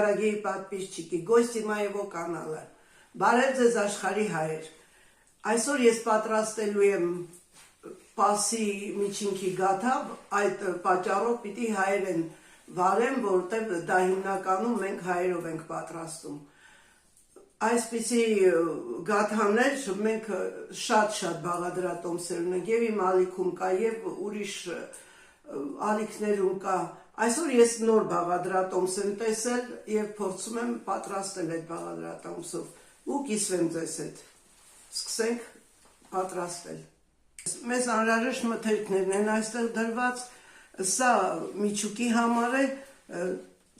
дорогие подписчики, гости моего канала. Բարև ձեզ աշխարհի հայեր։ Այսօր ես պատրաստելու եմ պասի միջինքի գաթա, այդ պատճառով պիտի հայերեն վարեմ, որտեղ դա հիմնականում մենք հայերով ենք պատրաստում։ Այսպիսի գաթաներ մենք շատ բաղադրատոմսեր ունենք, եւ իմ ալիքում կա, եւ ուրիշ ալիքներում կա։ Այսօր ես նոր բաղադրատոմս եմ տեսել եւ փորձում եմ պատրաստել այդ բաղադրատոմսով ու կիսվեմ ձեզ հետ։ Սկսենք պատրաստել։ Մեզ անհրաժեշտ մթերքներն են այստեղ դրված, սա միջուկի համար է,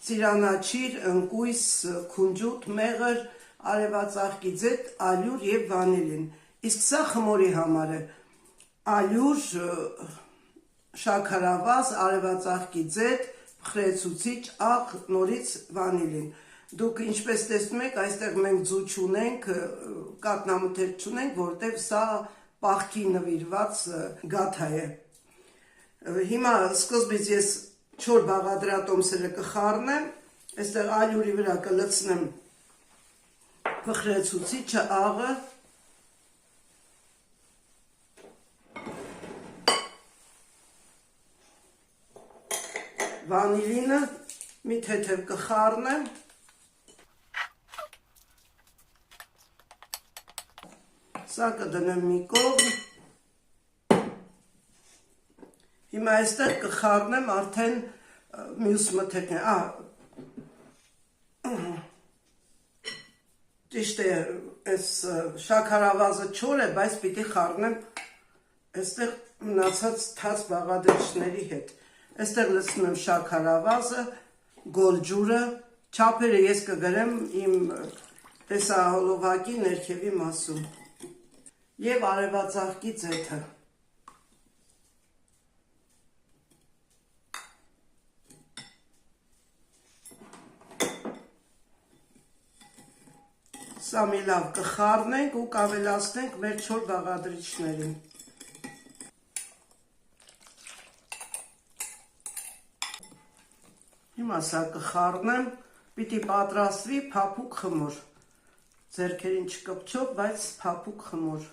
ծիրանաչիր, ընկույզ, քունջուտ, մեղր, արևածաղկի ձետ, ալյուր եւ վանիլին։ Իսկ սա խմորի համար է, ալյուր, շաքարավազ, արևածաղկի ձետ, փխրեցուցիչ, աղ, նորից վանիլին։ Դուք ինչպես տեսնում եք, այստեղ մենք ձու չունենք, կաթնամթերք չունենք, որտեղ սա պահքի նվիրված գաթա է։ Հիմա սկզբից ես 4 բաղադրատոմսերը կխառնեմ, այստեղ ալյուրի վրա կլցնեմ փխրեցուցիչը, աղը, վանիլինը, մի թեթև կխառնեմ, սա կդնեմ մի կողմ, հիմա այստեղ կխառնեմ արդեն մյուս մթերքները, ճիշտ է, այս շաքարավազը չոր է, բայց պիտի խառնեմ այստեղ մնացած թաց բաղադրիչների հետ։ Այստեղ լցնում եմ շաքարավազը, գոլջուրը, չափերը ես կգրեմ իմ տեսահոլովակի ներքևի մասում եւ արևածաղկի ձեթը։ Սա մի լավ կխառնենք ու կավելացնենք մեր 4 բաղադրիչներին։ Հիմա սա կխառնեմ, պիտի պատրաստվի փափուկ խմոր։ Ձեռքերին չկպչով, բայց փափուկ խմոր։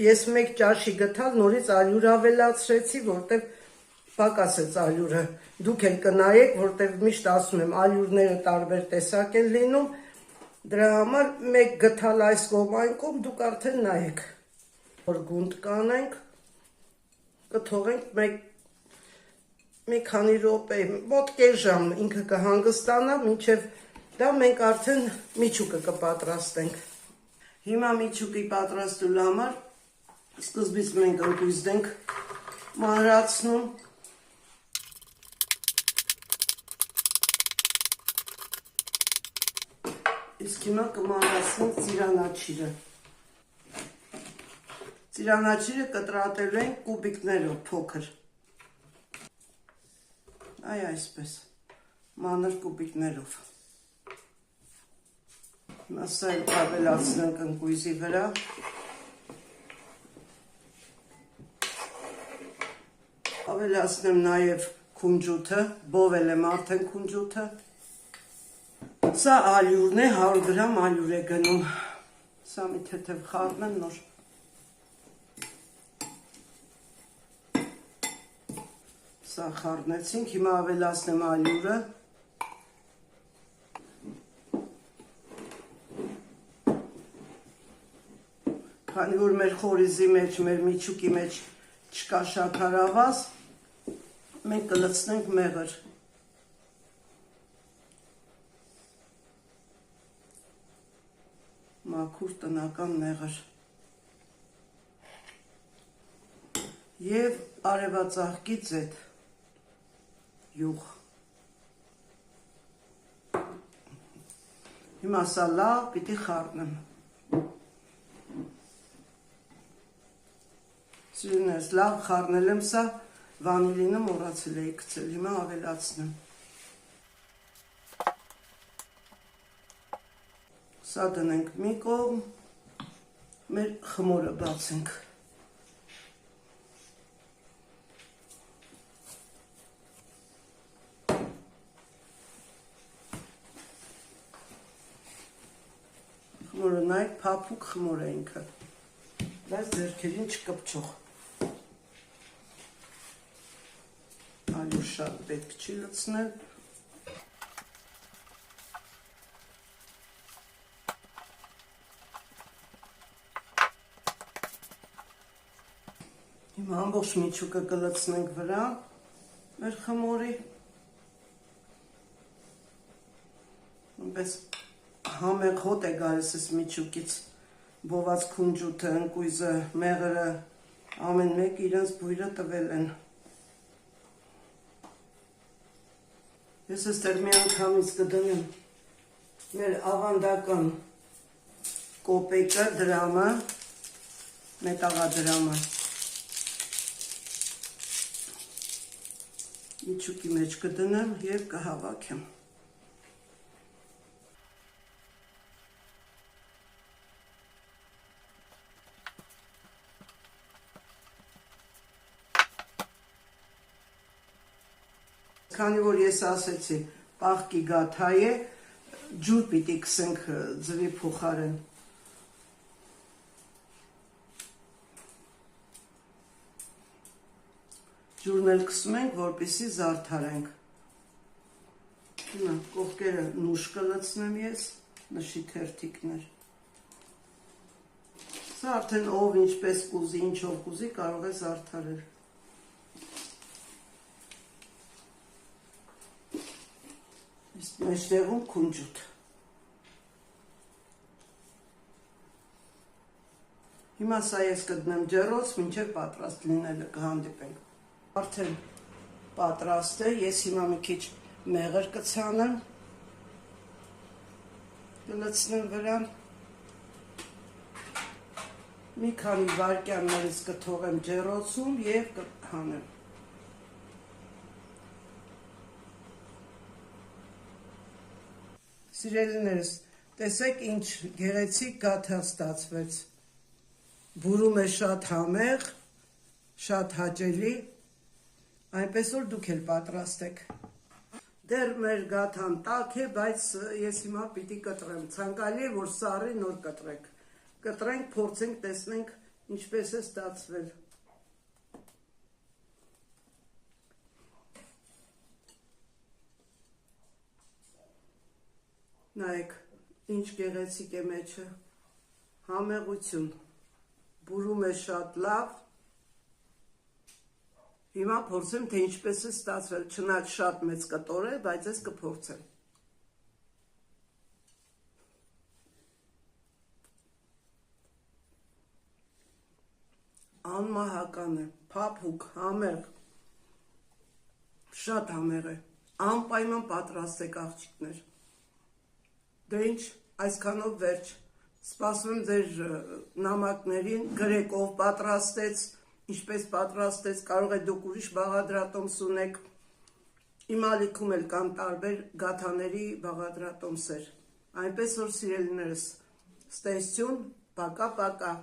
Ես մեկ ճաշի գթալ նորից ալյուր ավելացրեցի, որտեղ պակասեց ալյուրը։ Դուք էլ կնայեք, որտեղ միշտ ասում եմ, ալյուրները տարբեր տեսակ են լինում, դրա համար մեկ գթալ այս կողմ այն կողմ դուք արդեն նայեք։ Որ գունդ կանենք, կթողենք մի քանի րոպե, մոտ կես ժամ ինքը կհանգստանա, մինչև դա մենք արդեն միջուկը կպատրաստենք։ Հիմա միջուկի պատրաստելու համար սկզբից մենք ընկույզն ենք մանրացնում։ Իսկ հիմա կմանրացնենք ծիրանաչիրը։ Ծիրանաչիրը կտրատելու ենք կուբիկներով փոքր։ Այսպես, մանր կուբիկներով։ Հիմա սա էլ ավելացնենք ընկույզի վրա։ Ավելացնեմ նաև քունջութը, բովել եմ արդեն քունջութը։ Սա ալյուրն է, 100 գրամ ալյուր է գնում։ Սա մի թեթև խառնեմ նոր։ Սա խառնեցինք, հիմա ավելացնեմ ալյուրը։ Քանի որ մեր խորիզի մեջ, մեր միջուկի մեջ չկա շաքարավազ, մենք կլցնենք մեղր։ Մաքուր տնական մեղր։ Եվ արևածաղկի ձետ։ Յուղ։ Հիմա սա լավ պիտի խառնեմ։ Սիրունես, լավ խառնել եմ սա, վանիլինը մոռացել էի գցել, հիմա ավելացնեմ։ Սա դնենք մի կողմ, մեր խմորը բացենք։ Նորը նայեք փափուկ խմոր է ինքը, բայց ձեռքերին չկպչող։ Այլուր շատ պետք չի լցնել։ Հիմա ամբողջ միջուկը կլցնենք վրա մեր խմորի։ Այնպես համեղ հոտ է գալիս այս միջուկից, բոված քունջութը, ընկույզը, մեղրը, ամեն մեկ իրենց բույրը տվել են։ Ես այստեղ մի անգամից կդնեմ մեր ավանդական կոպեկը, դրամը, մետաղադրամը։ Միջուկի մեջ կդնեմ և կհավաքեմ։ Քանի որ ես ասեցի պաղկի գաթա է, ջուր պիտի կսենք ձվի փոխարեն։ Ջուրն էլ կսում ենք, որպեսզի զարդարենք։ Կողքերը նուշ կլցնեմ ես, նշի թերթիկներ։ Սա արդեն ով ինչպես կուզի, ինչով կուզի, կարող է զարդարել։ Իսկ մեջտեղում քունջութ։ Հիմա սա ես կդնեմ ջեռոց, մինչև պատրաստ լինելը կհանդիպենք։ Արդեն պատրաստ է, ես հիմա մի քիչ մեղր կցանեմ, կլցնեմ վրան, մի քանի վայրկյաններից կթողեմ ջեռոցում և կհանեմ։ Սիրելիներս, տեսեք ինչ գեղեցիկ գաթա ստացվեց, բուրում է շատ համեղ, շատ հաճելի, այնպես որ դուք էլ պատրաստեք։ Դեռ մեր գաթան տաք է, բայց ես հիմա պիտի կտրեմ, ցանկալի է, որ սառի նոր կտրեք։ Կտրենք, փորձենք, տեսնենք ինչպես է ստացվել։ Նայեք, ինչ գեղեցիկ է մեջը, համեղություն, բուրում է շատ լավ։ Հիմա փորձեմ, թե ինչպես է ստացվել, չնայած շատ մեծ կտոր է, բայց ես կփորձեմ։ Անմահական է, փափուկ, համեղ, շատ համեղ է, անպայման պատրաստեք աղջիկներ։ Դե ինչ, այսքանով վերջ, սպասում եմ ձեր նամակներին, գրեք ով պատրաստեց, ինչպես պատրաստեց, կարող է դուք ուրիշ բաղադրատոմս ունեք, իմ ալիքում էլ կան տարբեր գաթաների բաղադրատոմսեր, այնպես որ սիրելիներս, ստեսյուն, պակա-պակա։